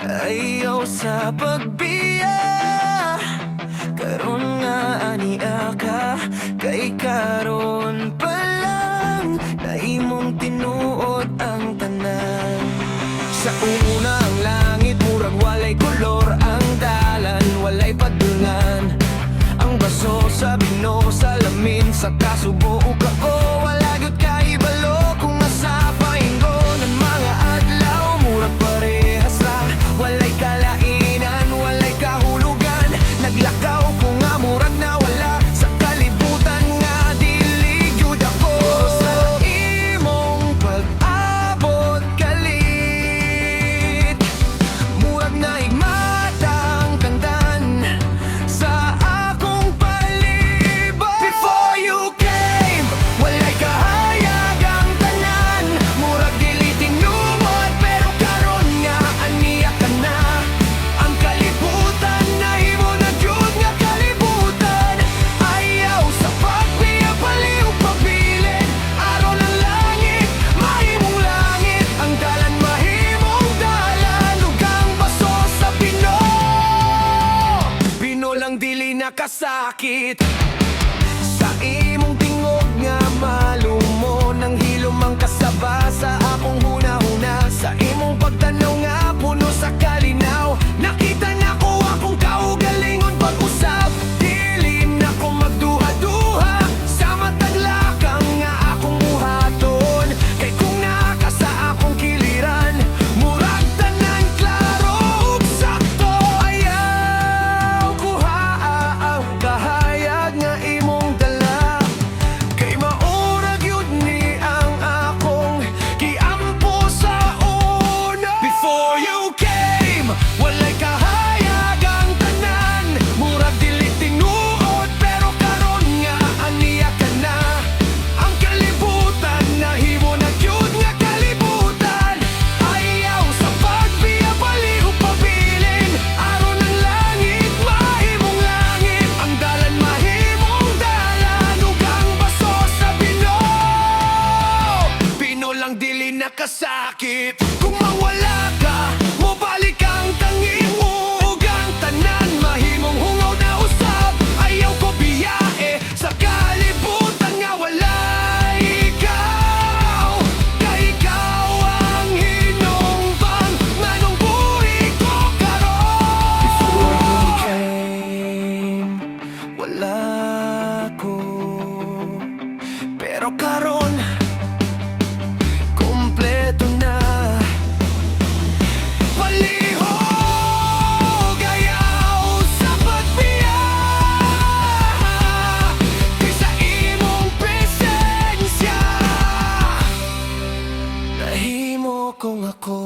Ayaw sa pagbiya, karon nga ania ka. Kay karon pa lang na imong tinuod ang tanan. Sa unang langit murag walay kolor, ang dalan walay padungan. Ang baso sa bino, sa lamin, sa kasubo o kao, wala gyud kay ibalo kung nasa painggon ang mga adlaw. Murag parehas ra, walay kalainan, walay kahulugan. Naglakaw ko nga murag nawala sa kalibutan nga dili gyud ako. Sa imong pag-abot kalit, murag naigmatang kandan sa akong palibot. Before you came, walay kahayag ang tanan. Murag dili tinumod, pero karon nga aniya ka na. Ang kalibutan nahimo na jud nga kalibutan. Ayaw sa pagbiya, paliw pabilin. Aron ang langit, mahimong langit. Ang dalan mahimong dalan, ug ang baso sa Pino. Pino lang dili nakasakit. Sa imong tingog nga malumo, nang hilom ang kasaba sa akong huna-huna. Sa imong pagtanaw nga puno sa kalinaw, nakita na ko akong kaugalingon pag-usap. Dili na ko magduha-duha sa matag lakang nga akong buhaton. Kay kung naka sa akong kiliran, murag tanan klaro ug sakto. Ayaw kuha ang kahayag nga imong dala, kay maurag yun ni ang akong giampo sa una. Before you came, walay kahayag ang tanan. Murag dili tinuod, pero karon nga aniya ka na. Ang kalibutan nahimo na gyud nga kalibutan. Ayaw sa pagbiya, paliw pabilin. Aron ang langit, mahimong langit. Ang dalan mahimong dalan, ug ang baso sa Pino. Pino lang dili nakasakit. Kung mawala ka, mobalik ang tanging mo, ug ang tanan mahimong hungaw na usab. Ayaw ko biyahe sa kalibutan nga wala ikaw. Kay ikaw ang hinungpang nganong buhi ko karon. Before you came, wala ko, pero karon kompleto na. Palihog ayaw sa pagbiya, kay sa imong presensya nahimo kong ako.